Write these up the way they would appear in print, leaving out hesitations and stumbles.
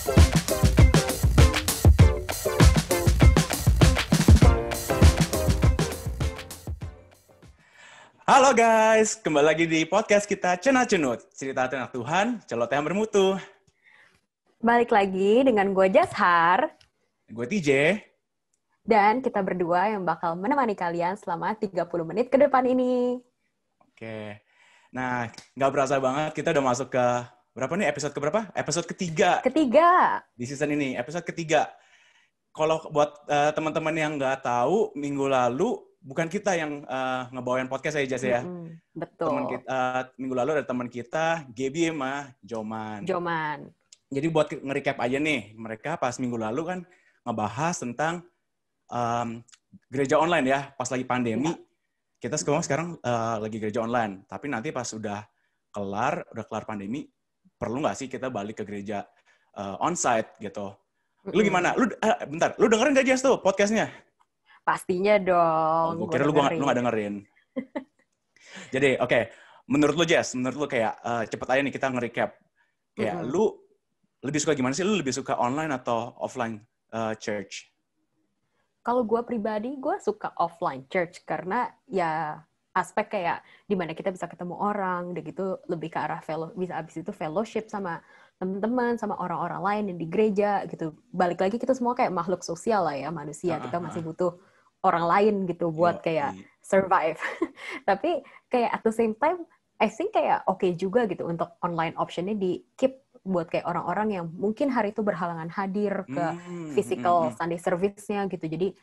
Halo guys, kembali lagi di podcast kita Cenat Cenut, cerita tentang Tuhan, celoteh yang bermutu. Balik lagi dengan gue Jashar. Gue TJ. Dan kita berdua yang bakal menemani kalian selama 30 menit ke depan ini. Oke, nah nggak berasa banget kita udah masuk ke berapa nih, episode keberapa? Episode ketiga. Di season ini, episode ketiga. Kalau buat teman-teman yang nggak tahu, minggu lalu bukan kita yang ngebawain podcast aja Jas ya. Betul. Teman kita, minggu lalu ada teman kita, Gaby sama Joman. Jadi buat nge-recap aja nih, mereka pas minggu lalu kan ngebahas tentang gereja online ya, pas lagi pandemi. Ya. Kita sekarang lagi gereja online, tapi nanti pas udah kelar pandemi, perlu nggak sih kita balik ke gereja onsite gitu? Lu gimana? Bentar, lu dengerin nggak Jas tuh podcastnya? Pastinya dong. Gue kira lu nggak dengerin. Jadi, oke. Menurut lu, Jess, menurut lu kayak cepet aja nih kita nge-recap. Kayak lu lebih suka gimana sih? Lu lebih suka online atau offline church? Kalau gue pribadi, gue suka offline church. Karena ya aspek kayak dimana kita bisa ketemu orang, udah gitu lebih ke arah bisa abis itu fellowship sama teman-teman, sama orang-orang lain yang di gereja gitu. Balik lagi kita semua kayak makhluk sosial lah ya, manusia. Kita masih butuh orang lain gitu buat kayak survive. Tapi kayak at the same time, I think kayak oke juga gitu untuk online optionnya di keep buat kayak orang-orang yang mungkin hari itu berhalangan hadir ke physical Sunday service-nya gitu. Jadi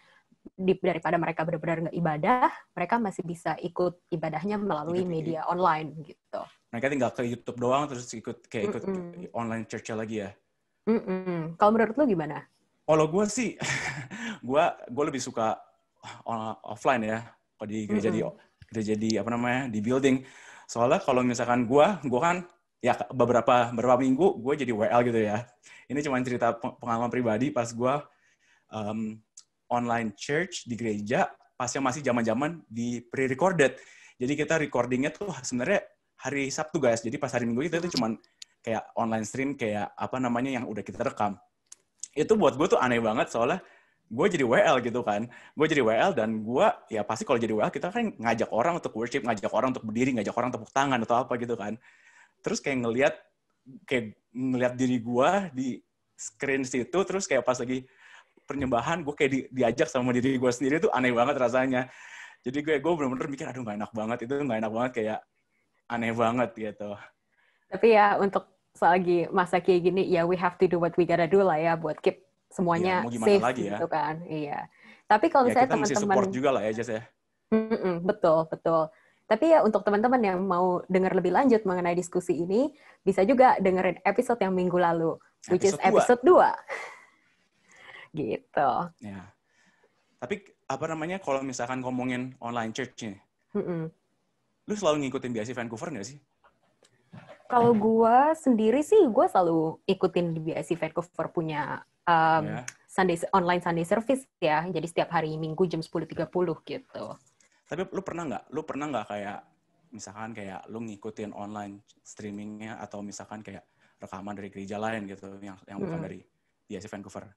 daripada mereka benar-benar nggak ibadah, mereka masih bisa ikut ibadahnya melalui media online gitu. Mereka tinggal ke YouTube doang terus ikut online church-nya lagi ya. Kalau menurut lu gimana? Kalau gue sih, gue lebih suka offline ya. Kalau di gereja di apa namanya di building. Soalnya kalau misalkan gue kan ya beberapa minggu gue jadi WL gitu ya. Ini cuma cerita pengalaman pribadi pas gue online church di gereja pas yang masih zaman-zaman di pre-recorded. Jadi kita recordingnya tuh sebenarnya hari Sabtu guys. Jadi pas hari Minggu itu cuma kayak online stream kayak apa namanya yang udah kita rekam. Itu buat gue tuh aneh banget soalnya gue jadi WL gitu kan. Gue jadi WL dan gue ya pasti kalau jadi WL kita kan ngajak orang untuk worship, ngajak orang untuk berdiri, ngajak orang tepuk tangan atau apa gitu kan. Terus kayak ngelihat diri gue di screen situ, terus kayak pas lagi penyembahan, gue kayak diajak sama diri gue sendiri tuh aneh banget rasanya. Jadi gue bener-bener mikir, aduh gak enak banget, itu gak enak banget, kayak aneh banget gitu. Tapi ya untuk selagi masa kayak gini, ya we have to do what we gotta do lah ya, buat keep semuanya safe lagi gitu kan. Iya. Tapi kalau misalnya teman-teman... kita mesti support juga lah ya, Jess ya. Betul. Tapi ya untuk teman-teman yang mau dengar lebih lanjut mengenai diskusi ini, bisa juga dengerin episode yang minggu lalu, which is episode 2. Gitu. Ya. Tapi apa namanya kalau misalkan ngomongin online church nih, lu selalu ngikutin BIC Vancouver nggak sih? Kalau gue sendiri sih, gue selalu ikutin di BIC Vancouver punya online Sunday service ya. Jadi setiap hari Minggu jam 10.30 gitu. Tapi lu pernah nggak kayak misalkan kayak lu ngikutin online streamingnya atau misalkan kayak rekaman dari gereja lain gitu yang bukan dari BIC Vancouver?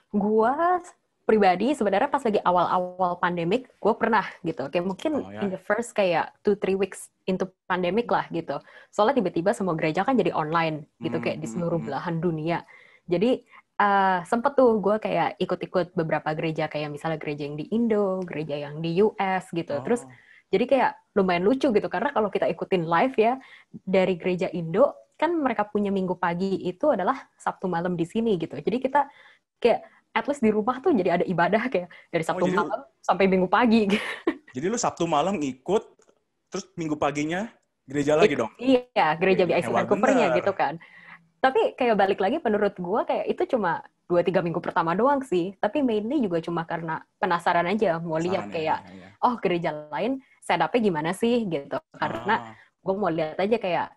Gua pribadi sebenarnya pas lagi awal-awal pandemik, gue pernah gitu. Kayak mungkin in the first kayak 2-3 weeks into pandemic lah gitu. Soalnya tiba-tiba semua gereja kan jadi online gitu kayak di seluruh belahan dunia. Jadi sempet tuh gue kayak ikut-ikut beberapa gereja kayak misalnya gereja yang di Indo, gereja yang di US gitu. Terus jadi kayak lumayan lucu gitu karena kalau kita ikutin live ya dari gereja Indo kan mereka punya Minggu pagi itu adalah Sabtu malam di sini gitu. Jadi kita kayak at least di rumah tuh jadi ada ibadah kayak dari Sabtu malam sampai Minggu pagi. Jadi lu Sabtu malam ikut, terus Minggu paginya gereja lagi dong? Iya, gereja BIC Vancouver-nya gitu kan. Tapi kayak balik lagi menurut gue kayak itu cuma 2-3 minggu pertama doang sih. Tapi mainly juga cuma karena penasaran aja. Mau lihat kayak, oh gereja lain setup-nya gimana sih gitu. Karena gue mau lihat aja kayak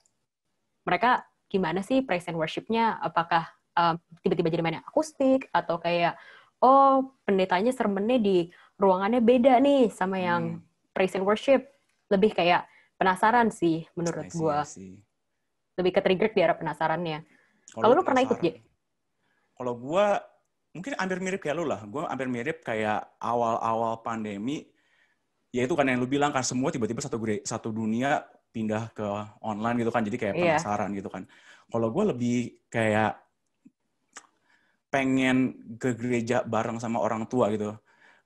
mereka gimana sih praise and worship-nya. Apakah tiba-tiba jadi mainnya akustik atau kayak pendetanya sermonnya di ruangannya beda nih sama yang praise and worship. Lebih kayak penasaran sih menurut gue. Lebih ke trigger di arah penasarannya. Kalau lu pernah ikut, Je? Kalau gue mungkin hampir mirip kayak lu lah. Gue hampir mirip kayak awal-awal pandemi. Ya itu kan yang lu bilang kan, semua tiba-tiba satu dunia pindah ke online gitu kan. Jadi kayak Iya. penasaran gitu kan. Kalau gue lebih kayak pengen ke gereja bareng sama orang tua gitu.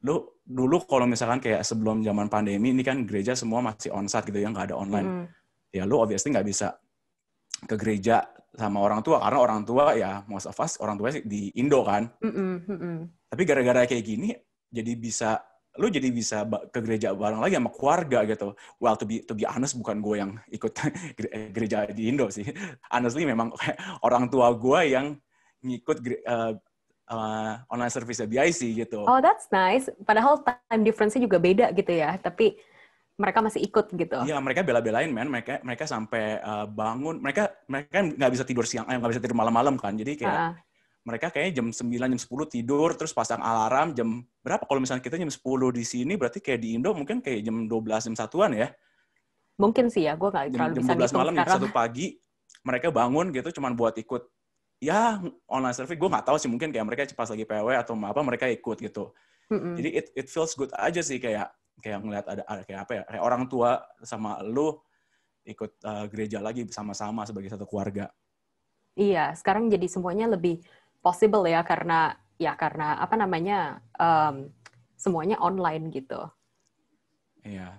Lu dulu kalau misalkan kayak sebelum zaman pandemi ini kan gereja semua masih onsite gitu ya, nggak ada online. Ya lu obviously nggak bisa ke gereja sama orang tua karena orang tua ya most of us orang tua di Indo kan. Tapi gara-gara kayak gini lu jadi bisa ke gereja bareng lagi sama keluarga gitu. Well, to be honest, bukan gue yang ikut gereja di Indo sih. Honestly memang orang tua gue yang ngikut online service BIC gitu. Oh, that's nice. Padahal time difference-nya juga beda gitu ya. Tapi mereka masih ikut gitu. Iya, mereka bela-belain, man. Mereka sampai bangun. Mereka nggak bisa tidur nggak bisa tidur malam-malam kan. Jadi kayak mereka kayaknya jam 9, jam 10 tidur, terus pasang alarm jam berapa? Kalau misalnya kita jam 10 di sini, berarti kayak di Indo mungkin kayak jam 12, jam 1-an ya. Mungkin sih ya, gue nggak terlalu bisa ngitung sekarang. Jam 12 malam, jam 1 pagi, mereka bangun gitu cuman buat ikut ya online service. Gue nggak tahu sih, mungkin kayak mereka pas lagi PW atau apa mereka ikut gitu. Jadi it feels good aja sih kayak ngeliat ada kayak apa ya, kayak orang tua sama lu ikut gereja lagi sama-sama sebagai satu keluarga. Iya, sekarang jadi semuanya lebih possible ya karena apa namanya semuanya online gitu. Iya.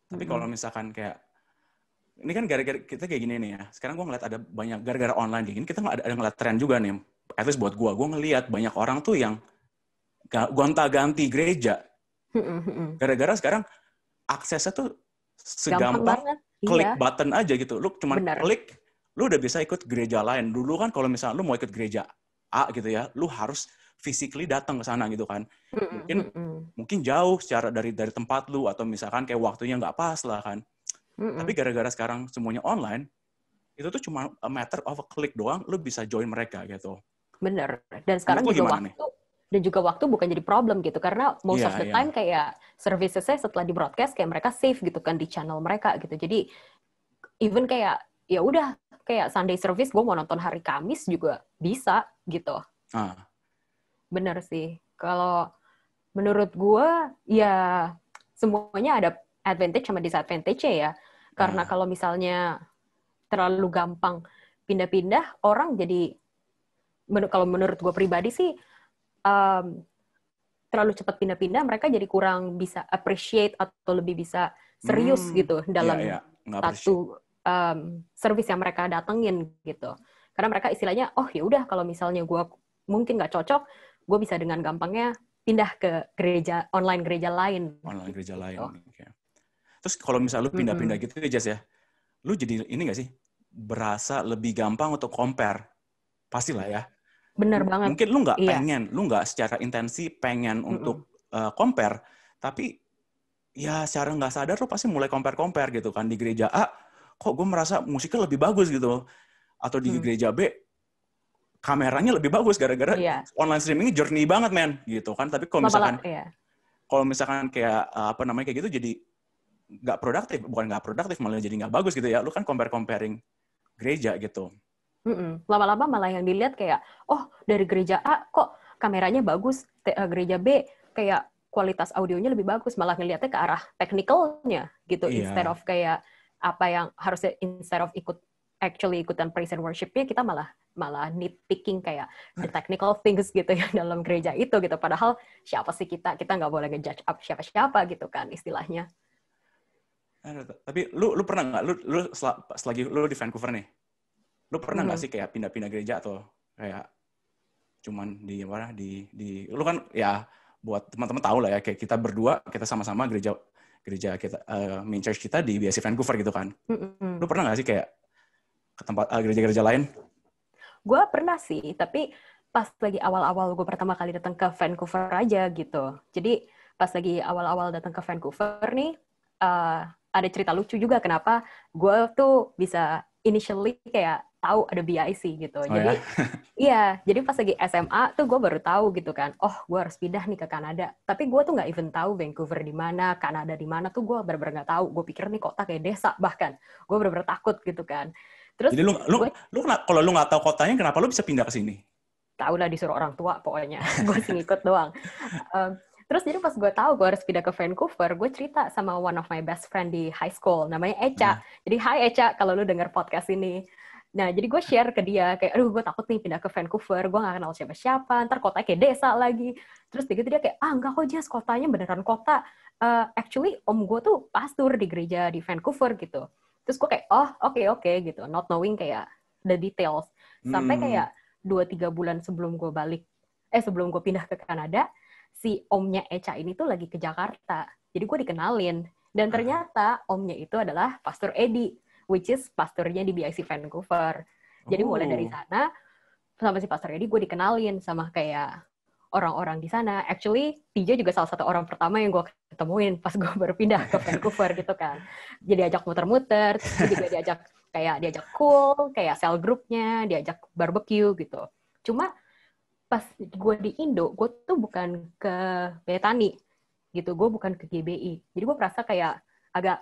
Tapi kalau misalkan kayak ini kan gara-gara kita kayak gini nih ya. Sekarang gue ngeliat ada banyak gara-gara online kayak gini, kita nggak ada ngeliat tren juga nih. At least buat gue ngeliat banyak orang tuh yang gonta-ganti gereja. Gara-gara sekarang aksesnya tuh segampang klik button aja gitu. Lu cuma klik, lu udah bisa ikut gereja lain. Dulu kan kalau misalnya lu mau ikut gereja A gitu ya, lu harus physically datang ke sana gitu kan. Mungkin jauh secara dari tempat lu atau misalkan kayak waktunya nggak pas lah kan. Tapi gara-gara sekarang semuanya online, itu tuh cuma a matter of a click doang, lu bisa join mereka gitu. Bener. Dan sekarang juga waktu bukan jadi problem gitu karena most of the time kayak servicesnya setelah di broadcast kayak mereka save gitu kan di channel mereka gitu. Jadi even kayak ya udah kayak Sunday service gue mau nonton hari Kamis juga bisa gitu. Bener sih. Kalau menurut gue ya semuanya ada advantage sama disadvantage ya. Karena kalau misalnya terlalu gampang pindah-pindah, orang jadi kalau menurut gue pribadi sih terlalu cepat pindah-pindah, mereka jadi kurang bisa appreciate atau lebih bisa serius gitu dalam satu service yang mereka datengin gitu. Karena mereka istilahnya, oh ya udah kalau misalnya gue mungkin nggak cocok, gue bisa dengan gampangnya pindah ke online gereja lain. Online gereja lain. Okay. Terus kalau misalnya lu pindah-pindah gitu ya, Jess ya, lu jadi ini nggak sih berasa lebih gampang untuk compare? Pastilah ya. Bener banget. Mungkin lu nggak pengen, lu nggak secara intensi pengen untuk compare, tapi ya secara nggak sadar lu pasti mulai compare gitu kan. Di gereja A, kok gue merasa musiknya lebih bagus gitu. Atau di gereja B, kameranya lebih bagus gara-gara online streaming journey banget men gitu kan. Tapi kalau misalkan kayak apa namanya kayak gitu jadi nggak produktif, bukan nggak produktif malah jadi nggak bagus gitu ya. Lu kan comparing gereja gitu. Lama-lama malah yang dilihat kayak, oh dari gereja A kok kameranya bagus, gereja B kayak kualitas audionya lebih bagus, malah ngelihatnya ke arah technicalnya gitu, instead of kayak apa yang harusnya instead of ikutan praise and worship-nya, kita malah nitpicking kayak the technical things gitu ya dalam gereja itu gitu. Padahal siapa sih kita nggak boleh ngejudge up siapa-siapa gitu kan istilahnya. Tapi lu pernah nggak lu selagi lu di Vancouver nih, lu pernah nggak sih kayak pindah-pindah gereja atau kayak cuman di lu kan ya buat teman-teman tahu lah ya kayak kita berdua kita sama-sama gereja kita main church kita di BIC Vancouver gitu kan. Lu pernah nggak sih kayak ke tempat gereja-gereja lain? Gue pernah sih, tapi pas lagi awal-awal gue pertama kali datang ke Vancouver aja gitu. Jadi pas lagi awal-awal datang ke Vancouver nih ada cerita lucu juga kenapa gue tuh bisa initially kayak tahu ada BIC gitu. Jadi jadi pas lagi SMA tuh gue baru tahu gitu kan. Oh, gue harus pindah nih ke Kanada. Tapi gue tuh nggak even tahu Vancouver di mana, Kanada di mana tuh gue bener-bener nggak tahu. Gue pikir nih kota kayak desa bahkan. Gue bener-bener takut gitu kan. Terus jadi lu kalau lu nggak tahu kotanya, kenapa lu bisa pindah ke sini? tahu lah disuruh orang tua pokoknya. Gue sih ngikut doang. Terus jadi pas gue tahu gue harus pindah ke Vancouver, gue cerita sama one of my best friend di high school, namanya Eca. Jadi hi Eca, kalau lu denger podcast ini. Nah, jadi gue share ke dia, kayak, aduh gue takut nih pindah ke Vancouver, gue gak kenal siapa-siapa, ntar kotanya kayak desa lagi. Terus begitu dia kayak, enggak kok Jas, kotanya beneran kota. Actually, om gue tuh pastor di gereja di Vancouver gitu. Terus gue kayak, oh oke gitu, not knowing kayak the details. Sampai kayak 2-3 bulan sebelum gue sebelum gue pindah ke Kanada, si omnya Eca ini tuh lagi ke Jakarta. Jadi gue dikenalin. Dan ternyata omnya itu adalah Pastor Edi, which is pastornya di BIC Vancouver. Jadi mulai dari sana, sama si Pastor Edi, gue dikenalin sama kayak orang-orang di sana. Actually, TJ juga salah satu orang pertama yang gue ketemuin pas gue baru pindah ke Vancouver gitu kan. Jadi ajak muter-muter, terus juga diajak cool, kayak cell groupnya, diajak barbecue gitu. Cuma pas gue di Indo, gue tuh bukan ke Betani gitu, gue bukan ke GBI. Jadi gue merasa kayak agak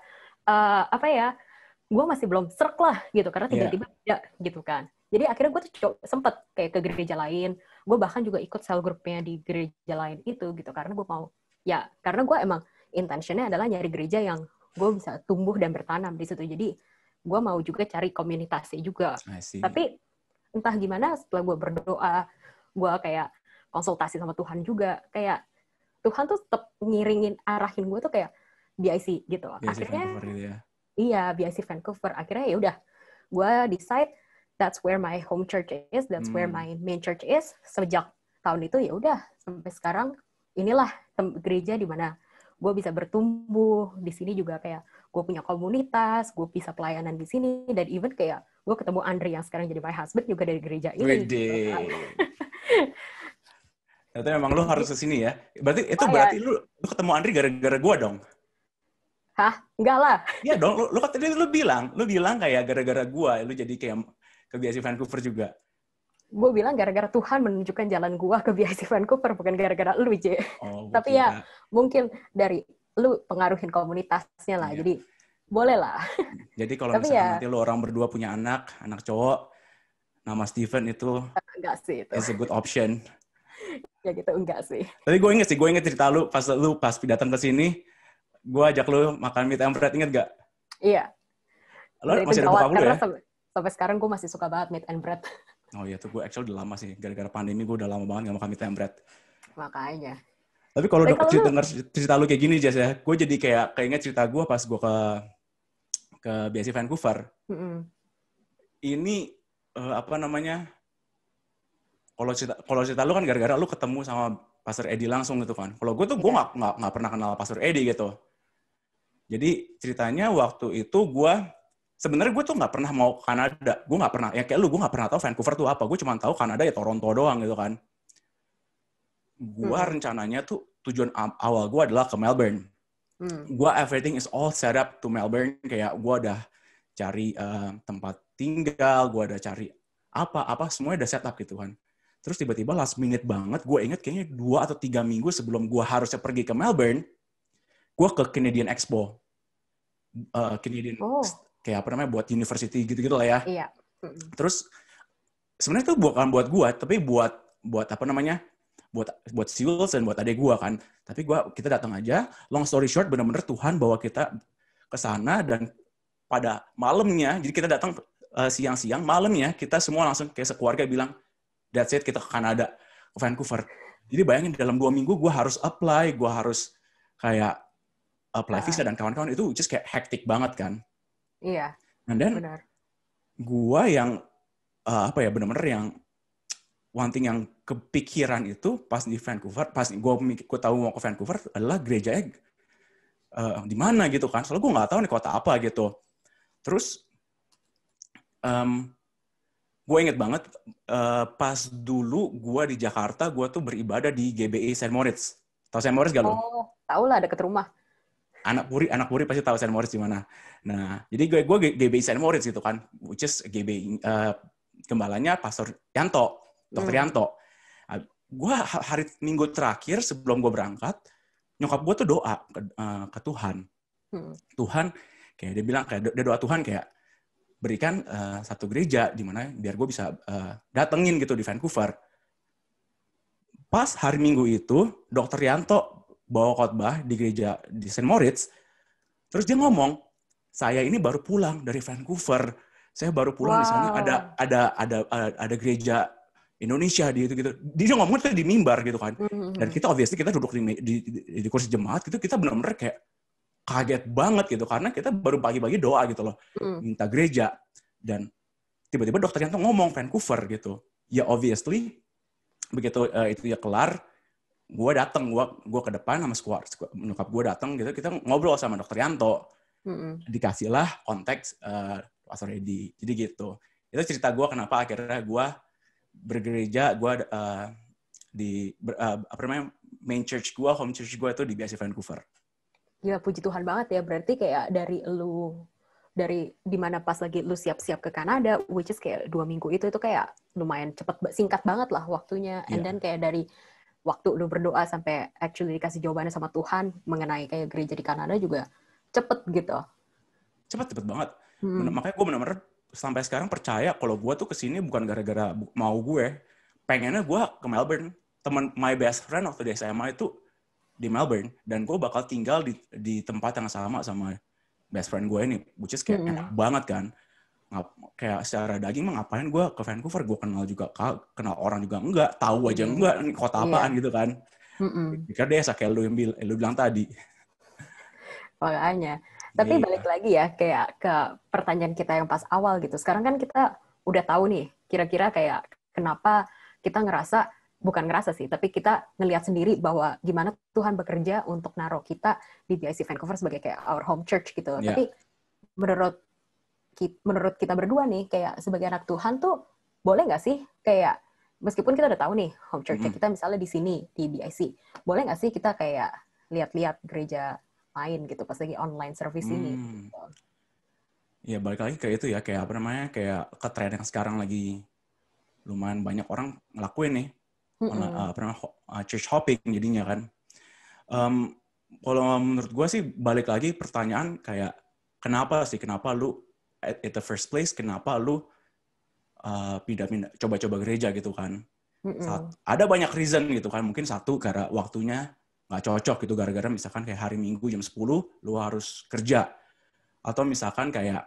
gue masih belum srek lah gitu, karena tiba-tiba beda gitu kan. Jadi akhirnya gue tuh sempet kayak ke gereja lain, gue bahkan juga ikut cell groupnya di gereja lain itu gitu, karena gue mau, karena gue emang intentionnya adalah nyari gereja yang gue bisa tumbuh dan bertanam di situ. Jadi gue mau juga cari komunitasnya juga. Tapi entah gimana setelah gue berdoa, gue kayak konsultasi sama Tuhan juga, kayak Tuhan tuh tetap arahin gue tuh kayak BIC gitu. Akhirnya iya, BIC Vancouver. Akhirnya ya udah, gue decide that's where my home church is, that's where my main church is. Sejak tahun itu ya udah sampai sekarang inilah gereja di mana gue bisa bertumbuh. Di sini juga kayak gue punya komunitas, gue bisa pelayanan di sini, dan even kayak gue ketemu Andre yang sekarang jadi my husband juga dari gereja ini. Ternyata memang lu harus kesini ya. Berarti lu ketemu Andre gara-gara gue dong. Hah? Enggak lah. Iya dong, lu bilang kayak gara-gara gue, lu jadi kayak ke BIC Vancouver juga. Gue bilang gara-gara Tuhan menunjukkan jalan gue ke BIC Vancouver, bukan gara-gara lu, J. Tapi ya, mungkin dari lu pengaruhin komunitasnya lah, jadi boleh lah. Jadi kalau misalnya nanti lu orang berdua punya anak cowok, nama Steven itu enggak sih itu. Is a good option. Ya gitu, enggak sih. Tapi gue inget cerita lu pas datang ke sini, gue ajak lu makan meat and bread, inget gak? Iya. Lo masih ada bokap lu ya? Sampai sekarang gue masih suka banget meat and bread. Oh iya tuh, gue actually udah lama sih. Gara-gara pandemi gue udah lama banget gak makan meat and bread. Makanya. Tapi kalau denger cerita lu kayak gini, Jess ya, gue jadi kayak inget cerita gue pas gue ke BIC Vancouver. Ini kalau cerita lu kan gara-gara lu ketemu sama Pastor Edi langsung gitu kan. Kalau gue tuh gue nggak pernah kenal Pastor Edi gitu. Jadi ceritanya waktu itu sebenarnya gue tuh nggak pernah mau ke Kanada. Gue nggak pernah, ya kayak lu, gue nggak pernah tahu Vancouver tuh apa. Gue cuma tahu Kanada ya Toronto doang gitu kan. Gue rencananya tuh tujuan awal gue adalah ke Melbourne. Gue everything is all set up to Melbourne. Kayak gue udah cari tempat tinggal, gue udah cari apa semuanya udah set up gitu kan. Terus tiba-tiba last minute banget, gue inget kayaknya 2 atau 3 minggu sebelum gue harusnya pergi ke Melbourne, gue ke Canadian Expo. Kayak apa namanya, buat university gitu-gitu lah ya. Iya. Terus sebenarnya itu bukan buat gue, tapi buat apa namanya, buat si Wilson, buat adek gue kan. Tapi kita datang aja, long story short, benar-benar Tuhan bawa kita ke sana, dan pada malamnya, jadi kita datang siang-siang, malamnya kita semua langsung kayak sekeluarga bilang, that's it, kita ke Kanada, ke Vancouver. Jadi bayangin dalam 2 minggu gue harus apply, gue harus kayak apply visa dan kawan-kawan, itu just kayak hektik banget kan. Iya. And then gue yang benar-benar yang one thing yang kepikiran itu pas di Vancouver, pas gue tahu mau ke Vancouver adalah gerejanya di mana gitu kan. Soalnya gue nggak tahu nih kota apa gitu. Terus gue inget banget pas dulu gue di Jakarta, gue tuh beribadah di GBI St. Moritz. Tahu St. Moritz gak lo? Oh, tahu lah, deket rumah. Anak puri pasti tahu St. Moritz di mana. Nah, jadi gue GBI St. Moritz gitu kan, which is GBI gembalanya Pastor Yanto, Dr. Yanto. Gue hari Minggu terakhir sebelum gue berangkat, nyokap gue tuh doa ke Tuhan. Tuhan, kayak dia bilang, kayak dia doa Tuhan kayak, berikan satu gereja di mana biar gue bisa datengin gitu di Vancouver. pas hari Minggu itu, Dr. Yanto bawa khotbah di gereja di St. Moritz, terus dia ngomong, saya ini baru pulang dari Vancouver, saya baru pulang di sana ada gereja Indonesia di itu gitu. Dia ngomong itu di mimbar gitu kan. Dan kita obviously kita duduk di kursi jemaat gitu, kita benar-benar kayak kaget banget gitu karena kita baru pagi-pagi doa gitu loh, minta gereja, dan tiba-tiba Dr. Yanto ngomong Vancouver gitu. Ya obviously begitu itu ya kelar, gue datang, gue ke depan sama nyokap gue datang gitu, kita ngobrol sama Dr. Yanto, dikasihlah konteks Pastor Edi, jadi gitu. Itu cerita gue kenapa akhirnya gue bergereja, gue main church gue, home church gue itu di BIC Vancouver. Ya puji Tuhan banget ya, berarti kayak dari dimana pas lagi lu siap-siap ke Kanada, which is kayak 2 minggu itu kayak lumayan singkat banget lah waktunya, and then kayak dari waktu lu berdoa sampai actually dikasih jawabannya sama Tuhan mengenai kayak gereja di Kanada juga cepet gitu. Cepet banget. Makanya gue benar-benar sampai sekarang percaya kalau gue tuh kesini bukan gara-gara mau gue, pengennya gue ke Melbourne. Teman my best friend waktu di SMA itu di Melbourne, dan gue bakal tinggal di tempat yang sama best friend gue ini, which is kayak enak banget kan. Kayak secara daging mah ngapain gue ke Vancouver, gue kenal orang juga enggak, tahu aja enggak ini kota apaan gitu kan. Pikir desa kayak lu bilang tadi. Makanya. Tapi balik lagi ya kayak ke pertanyaan kita yang pas awal gitu. Sekarang kan kita udah tahu nih kira-kira kayak kenapa kita bukan ngerasa sih, tapi kita ngelihat sendiri bahwa gimana Tuhan bekerja untuk naruh kita di BIC Vancouver sebagai kayak our home church gitu. Tapi menurut kita berdua nih, kayak sebagai anak Tuhan tuh boleh nggak sih kayak meskipun kita udah tahu nih home church kita misalnya di sini di BIC, boleh nggak sih kita kayak lihat-lihat gereja lain gitu pas lagi online service ini? Gitu. Ya balik lagi ke itu ya, kayak apa namanya, kayak ke tren yang sekarang lagi lumayan banyak orang ngelakuin nih. Church hopping jadinya kan. Kalau menurut gue sih balik lagi pertanyaan kayak kenapa lu at the first place, kenapa lu pindah coba-coba gereja gitu kan. Ada banyak reason gitu kan, mungkin satu karena waktunya nggak cocok gitu, gara-gara misalkan kayak hari Minggu jam 10 lu harus kerja, atau misalkan kayak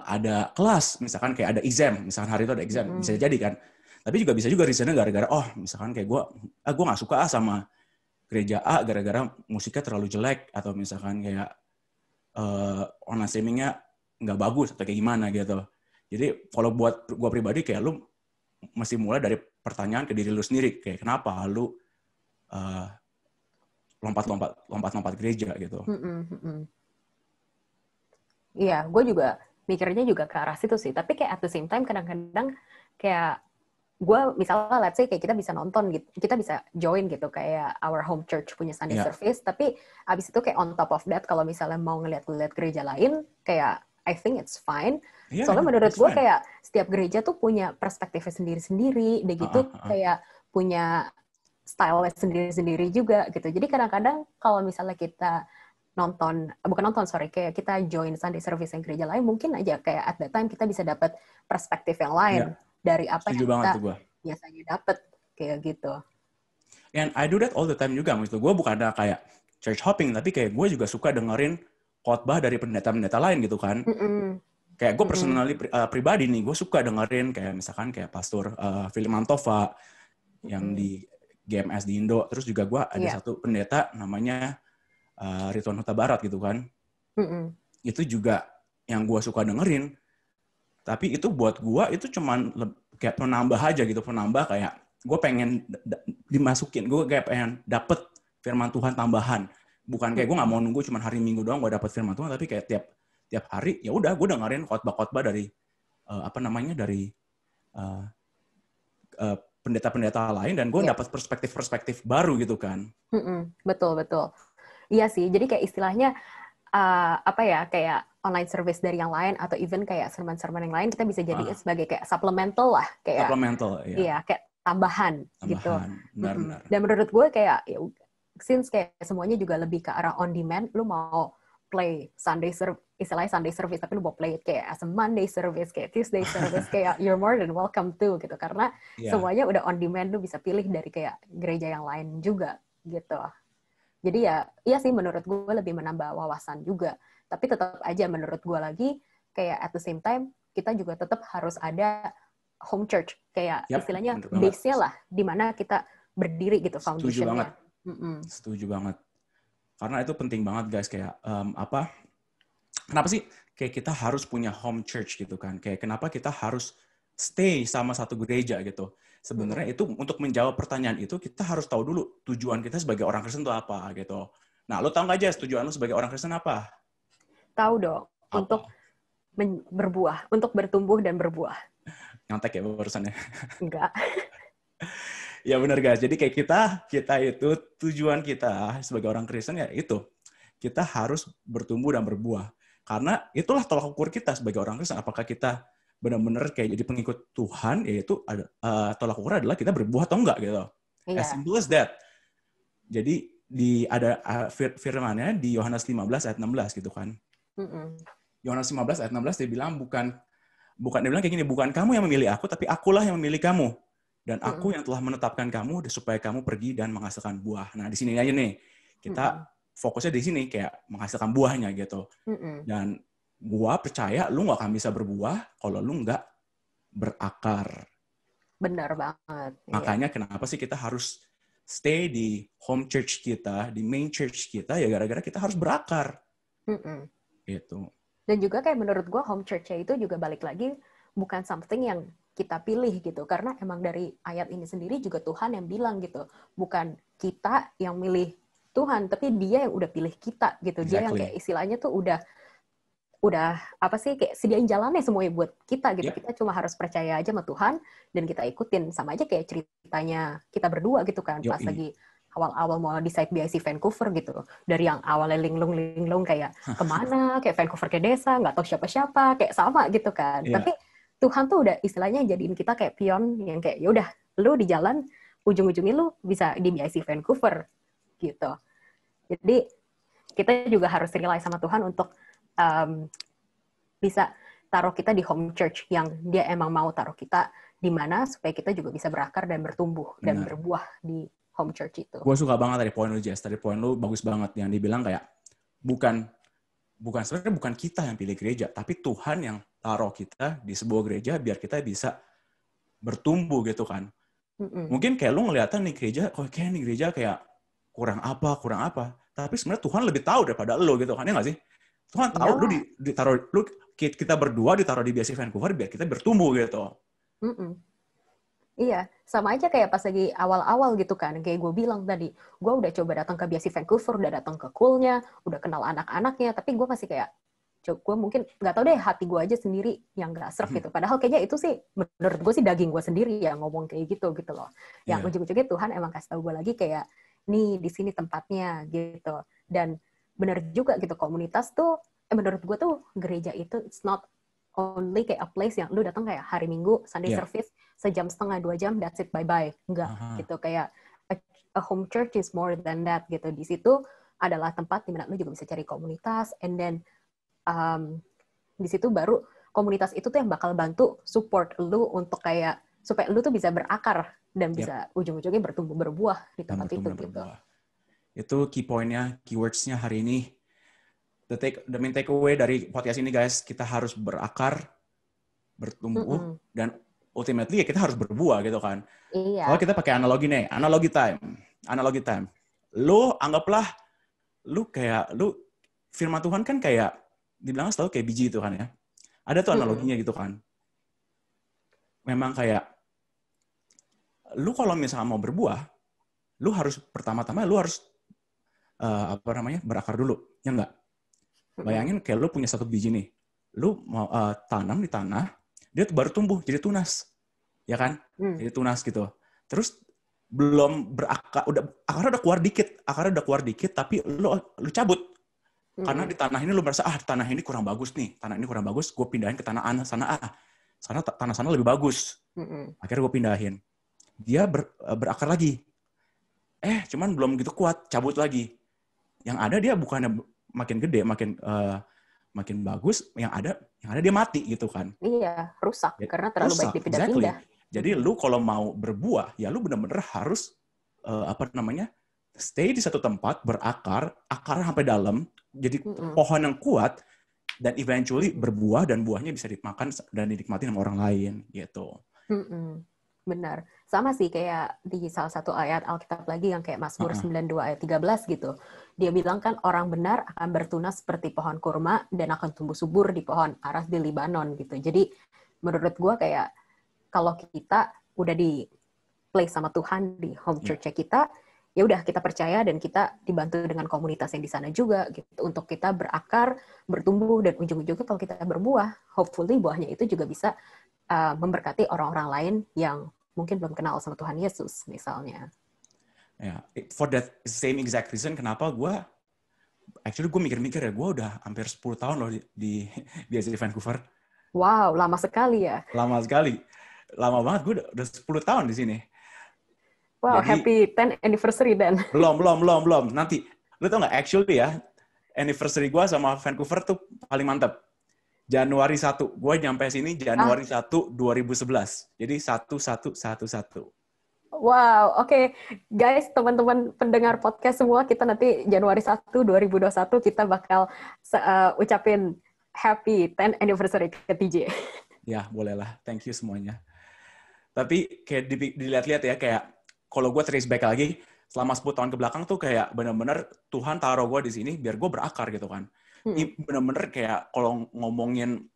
ada kelas, misalkan kayak ada exam, misalkan hari itu ada exam, bisa jadi kan. Tapi juga bisa juga reasonnya gara-gara, misalkan kayak gue nggak suka sama gereja A gara-gara musiknya terlalu jelek, atau misalkan kayak online streamingnya nggak bagus, atau kayak gimana gitu. Jadi kalau buat gue pribadi, kayak lu mesti mulai dari pertanyaan ke diri lu sendiri, kayak kenapa lu lompat-lompat gereja gitu. Iya, gue juga mikirnya juga ke arah situ sih. Tapi kayak at the same time kadang-kadang kayak gue misalnya let's say kayak kita bisa nonton gitu, kita bisa join gitu kayak our home church punya Sunday service, tapi abis itu kayak on top of that kalau misalnya mau ngeliat gereja lain, kayak I think it's fine. Soalnya menurut gue kayak setiap gereja tuh punya perspektifnya sendiri-sendiri, deh gitu kayak punya style sendiri-sendiri juga gitu. Jadi kadang-kadang kalau misalnya kita kayak kita join Sunday service yang gereja lain, mungkin aja kayak at that time kita bisa dapat perspektif yang lain dari apa yang kita biasanya dapat kayak gitu. And I do that all the time juga, maksud gue bukan ada kayak church hopping, tapi kayak gue juga suka dengerin khotbah dari pendeta-pendeta lain gitu kan. Kayak gue personally pribadi nih, gue suka dengerin kayak misalkan kayak Pastor Philip Mantova yang di GMS di Indo, terus juga gue ada satu pendeta namanya Ridwan Huta Barat gitu kan. Itu juga yang gue suka dengerin. Tapi itu buat gue itu cuman kayak penambah aja gitu, penambah kayak gue pengen dimasukin, gue kayak pengen dapet firman Tuhan tambahan. Bukan kayak gue nggak mau nunggu cuman hari Minggu doang gue dapet firman Tuhan, tapi kayak tiap hari ya udah gue dengerin khotbah-khotbah dari dari pendeta-pendeta lain, dan gue dapat perspektif-perspektif baru gitu kan. Betul. Iya sih, jadi kayak istilahnya kayak online service dari yang lain atau even kayak sermon-sermon yang lain kita bisa jadi sebagai kayak supplemental lah, kayak kayak tambahan gitu. Benar. Dan menurut gue kayak since kayak semuanya juga lebih ke arah on demand, lu mau play istilahnya Sunday service, tapi lu mau play it kayak as a Monday service, kayak Tuesday service, kayak you're more than welcome to gitu, karena semuanya udah on demand, lu bisa pilih dari kayak gereja yang lain juga gitu. Jadi iya sih menurut gue lebih menambah wawasan juga, tapi tetap aja menurut gue lagi kayak at the same time kita juga tetap harus ada home church, kayak istilahnya base-nya lah, di mana kita berdiri gitu, foundation-nya. Setuju banget. Karena itu penting banget guys, kayak kenapa sih kayak kita harus punya home church gitu kan? Kayak kenapa kita harus stay sama satu gereja gitu? Sebenarnya itu untuk menjawab pertanyaan itu kita harus tahu dulu tujuan kita sebagai orang Kristen itu apa gitu. Nah, lo tahu nggak aja tujuan lo sebagai orang Kristen apa? Tahu dong. Apa? Untuk berbuah, untuk bertumbuh dan berbuah. Nyontek ya barusannya? Enggak. Ya benar guys. Jadi kayak kita itu tujuan kita sebagai orang Kristen ya itu kita harus bertumbuh dan berbuah. Karena itulah tolak ukur kita sebagai orang Kristen. Apakah kita benar-benar kayak jadi pengikut Tuhan, yaitu tolak ukur adalah kita berbuah atau enggak gitu. Yeah. As simple as that. Jadi ada firman-nya di Yohanes 15 ayat 16 gitu kan. Yohanes 15 ayat 16 dia bilang dia bilang kayak gini, bukan kamu yang memilih aku, tapi akulah yang memilih kamu. Dan aku yang telah menetapkan kamu supaya kamu pergi dan menghasilkan buah. Nah, di sini aja nih. Kita fokusnya di sini kayak menghasilkan buahnya gitu. Dan gua percaya lu gak akan bisa berbuah kalau lu nggak berakar. Benar banget. Makanya kenapa sih kita harus stay di home church kita, di main church kita, ya gara-gara kita harus berakar. Gitu. Dan juga kayak menurut gua home church-nya itu juga balik lagi bukan something yang kita pilih gitu, karena emang dari ayat ini sendiri juga Tuhan yang bilang gitu, bukan kita yang milih Tuhan, tapi Dia yang udah pilih kita gitu. Dia yang kayak istilahnya tuh udah apa sih, kayak sediain jalannya semuanya buat kita gitu. Kita cuma harus percaya aja sama Tuhan dan kita ikutin. Sama aja kayak ceritanya kita berdua gitu kan, pas lagi awal-awal mau decide BIC Vancouver gitu, dari yang awalnya linglung kayak kemana, kayak Vancouver ke desa, nggak tahu siapa-siapa, kayak sama gitu kan. Tapi Tuhan tuh udah istilahnya jadiin kita kayak pion yang kayak yaudah, lu di jalan ujung-ujungnya lu bisa di BIC Vancouver gitu. Jadi kita juga harus rely sama Tuhan untuk bisa taruh kita di home church yang Dia emang mau taruh kita di mana supaya kita juga bisa berakar dan bertumbuh dan berbuah di home church itu. Gue suka banget dari poin lu, Jess. Dari poin lu bagus banget yang dibilang kayak sebenarnya bukan kita yang pilih gereja, tapi Tuhan yang taruh kita di sebuah gereja biar kita bisa bertumbuh gitu kan. Mungkin kayak lu ngeliatan nih gereja, kayak nih gereja kayak kurang apa. Tapi sebenarnya Tuhan lebih tahu daripada lu gitu kan, ya nggak sih? Tuhan tahu kita berdua ditaruh di BIC Vancouver biar kita bertumbuh gitu. Iya, sama aja kayak pas lagi awal-awal gitu kan, kayak gue bilang tadi, gue udah coba datang ke BIC Vancouver, udah datang ke Cool-nya, udah kenal anak-anaknya, tapi gue masih kayak, gue mungkin nggak tahu deh, hati gue aja sendiri yang nggak serf gitu. Padahal kayaknya itu sih, menurut gue sih daging gue sendiri yang ngomong kayak gitu loh. Yang ujung-ujungnya Tuhan emang kasih tahu gue lagi kayak, nih di sini tempatnya gitu. Dan benar juga gitu, komunitas tuh, menurut gue tuh gereja itu it's not only kayak a place yang lu datang kayak hari Minggu Sunday service sejam setengah 2 jam that's it bye enggak gitu, kayak a home church is more than that gitu. Di situ adalah tempat di mana lu juga bisa cari komunitas, and then di situ baru komunitas itu tuh yang bakal bantu support lu untuk kayak supaya lu tuh bisa berakar dan bisa ujung-ujungnya bertumbuh berbuah di tempat itu gitu. Itu key point-nya, keywords-nya hari ini. The main takeaway dari podcast ini guys, kita harus berakar, bertumbuh, dan ultimately ya kita harus berbuah gitu kan. Kalau kita pakai analogi nih, analogi time. Lu anggaplah, firman Tuhan kan kayak, dibilang selalu kayak biji itu kan ya. Ada tuh analoginya gitu kan. Memang kayak, lu kalau misalnya mau berbuah, lu harus pertama-tama berakar dulu, ya enggak? Bayangin kayak lu punya satu biji nih, lu mau tanam di tanah, dia baru tumbuh jadi tunas, ya kan? Jadi tunas gitu. Terus belum berakar, akarnya udah keluar dikit, tapi lu cabut. Karena di tanah ini lu merasa tanah ini kurang bagus, gue pindahin ke tanah sana tanah sana lebih bagus. Akhirnya gue pindahin. Dia berakar lagi. Cuman belum gitu kuat, cabut lagi. Yang ada dia bukannya makin gede, makin bagus, yang ada dia mati gitu kan. Iya, rusak karena terlalu Rusak, baik dipindah-pindah. exactly. Jadi lu kalau mau berbuah, ya lu bener-bener harus stay di satu tempat, berakar sampai dalam, jadi pohon yang kuat, dan eventually berbuah, dan buahnya bisa dimakan dan dinikmati sama orang lain gitu. Benar. Sama sih kayak di salah satu ayat Alkitab lagi yang kayak Mazmur 92 ayat 13 gitu. Dia bilang kan orang benar akan bertunas seperti pohon kurma dan akan tumbuh subur di pohon aras di Libanon gitu. Jadi menurut gue kayak kalau kita udah di place sama Tuhan di home church-nya kita, ya udah kita percaya dan kita dibantu dengan komunitas yang di sana juga gitu untuk kita berakar, bertumbuh, dan ujung-ujungnya kalau kita berbuah, hopefully buahnya itu juga bisa memberkati orang-orang lain yang mungkin belum kenal sama Tuhan Yesus misalnya. Ya, for that same exact reason kenapa gue mikir-mikir ya, gue udah hampir 10 tahun loh di BSC Vancouver. Wow, lama sekali ya. Lama sekali. Lama banget, gue udah 10 tahun di sini. Wow, jadi, happy 10th anniversary dan. Belum. Nanti, lu tau nggak, actually ya, anniversary gue sama Vancouver tuh paling mantep. Januari 1. Gue nyampe sini Januari 1, 2011. Jadi 1111. Wow, oke. Guys, teman-teman pendengar podcast semua, kita nanti Januari 1, 2021, kita bakal ucapin happy 10th anniversary ke TJ. Ya, bolehlah. Thank you semuanya. Tapi kayak dilihat-lihat ya, kayak kalau gue trace back lagi, selama 10 tahun ke belakang tuh kayak bener-bener Tuhan taruh gue di sini biar gue berakar gitu kan. Ini bener-bener kayak kalau ngomongin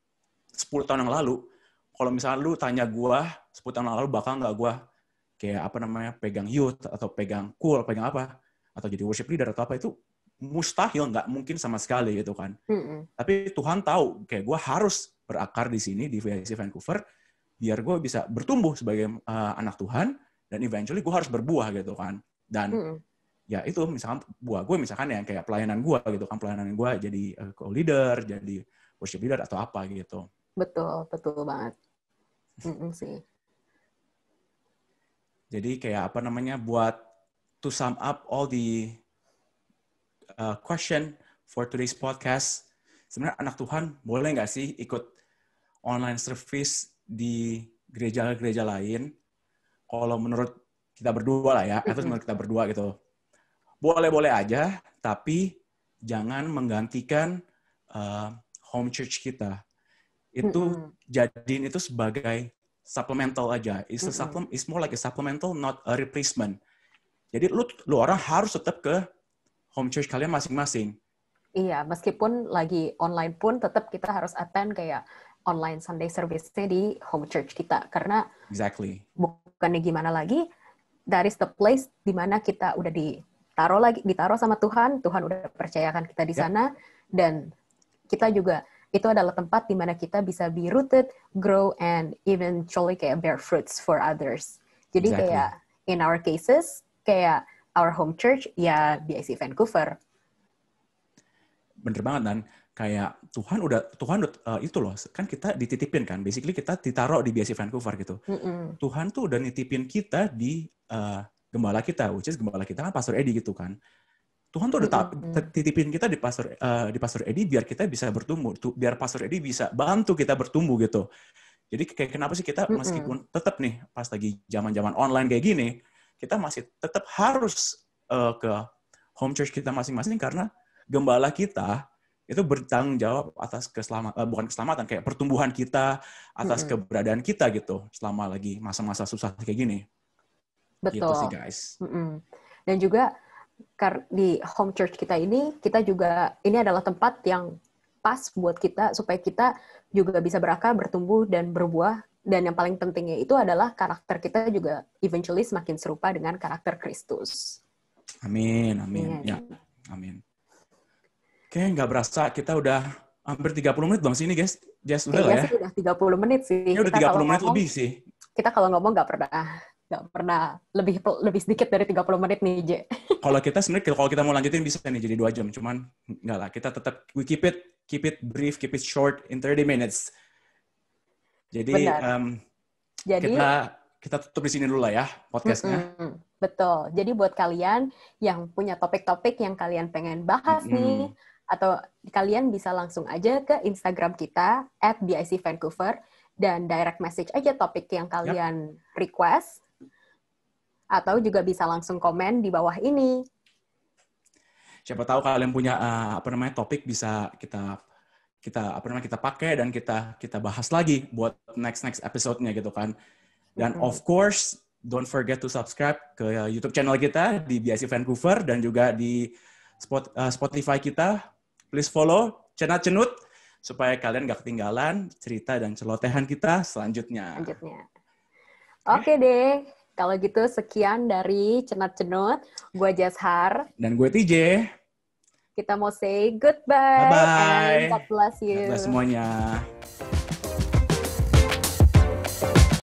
10 tahun yang lalu, kalau misalnya lu tanya gue 10 tahun yang lalu bakal nggak gue kayak pegang youth atau pegang pegang apa, atau jadi worship leader atau apa, itu mustahil, nggak mungkin sama sekali gitu kan. Tapi Tuhan tahu kayak gue harus berakar di sini di VIC Vancouver biar gue bisa bertumbuh sebagai anak Tuhan, dan eventually gue harus berbuah gitu kan. Dan ya itu misalkan buah gue misalkan yang kayak pelayanan gue gitu kan, pelayanan gue jadi co-leader, jadi worship leader atau apa gitu. Betul banget. Sih. Jadi kayak buat to sum up all the question for today's podcast, sebenarnya anak Tuhan boleh nggak sih ikut online service di gereja-gereja lain? Kalau menurut kita berdua lah ya, atau menurut kita berdua gitu, boleh-boleh aja, tapi jangan menggantikan home church kita. Itu jadiin itu sebagai supplemental aja. It's more like a supplemental, not a replacement. Jadi lu orang harus tetap ke home church kalian masing-masing. Iya, meskipun lagi online pun tetap kita harus attend kayak online Sunday service-nya di home church kita. Karena bukannya gimana lagi, that is the place di mana kita udah ditaruh sama Tuhan udah percayakan kita di sana, dan kita juga itu adalah tempat di mana kita bisa be rooted, grow, and eventually kayak bear fruits for others. Jadi kayak in our cases, kayak our home church ya BIC Vancouver. Bener banget, dan kayak Tuhan udah itu loh, kan kita dititipin kan, basically kita ditaruh di BIC Vancouver gitu. Tuhan tuh udah nitipin kita di gembala kita, which is gembala kita kan Pastor Eddie gitu kan. Tuhan tuh udah titipin kita di Pastor Eddie biar kita bisa bertumbuh, biar Pastor Eddie bisa bantu kita bertumbuh gitu. Jadi kayak kenapa sih kita meskipun tetap nih pas lagi zaman-zaman online kayak gini, kita masih tetap harus ke home church kita masing-masing, karena gembala kita itu bertanggung jawab atas bukan keselamatan, kayak pertumbuhan kita, atas keberadaan kita gitu selama lagi masa-masa susah kayak gini. Betul. Gitu sih guys. Dan juga di home church kita ini, kita juga ini adalah tempat yang pas buat kita supaya kita juga bisa berakar, bertumbuh, dan berbuah. Dan yang paling pentingnya itu adalah karakter kita juga eventually semakin serupa dengan karakter Kristus. Amin. Ya, amin. Oke, nggak berasa kita udah hampir 30 menit bang sini guys. Just udah lah ya. Sih, udah 30 menit sih. Ya udah 30 menit lebih sih. Kita kalau ngomong nggak pernah lebih sedikit dari 30 menit nih, Je. Kalau kita sebenarnya kalau kita mau lanjutin bisa nih jadi 2 jam, cuman enggak lah, kita tetap we keep it brief, keep it short in 30 minutes. Jadi kita tutup di sini dulu lah ya podcastnya. Betul. Jadi buat kalian yang punya topik-topik yang kalian pengen bahas nih, Atau kalian bisa langsung aja ke Instagram kita @BICVancouver dan direct message aja topik yang kalian request. Atau juga bisa langsung komen di bawah ini. Siapa tahu kalian punya topik bisa kita pakai dan kita bahas lagi buat next episode-nya gitu kan. Dan of course, don't forget to subscribe ke YouTube channel kita di BIC Vancouver dan juga di Spotify kita. Please follow Cenat Cenut supaya kalian gak ketinggalan cerita dan celotehan kita selanjutnya. Oke deh. Kalau gitu sekian dari Cenat Cenut. Gue Jashar. Dan gue TJ. Kita mau say goodbye. Bye-bye. And God bless you. God bless semuanya.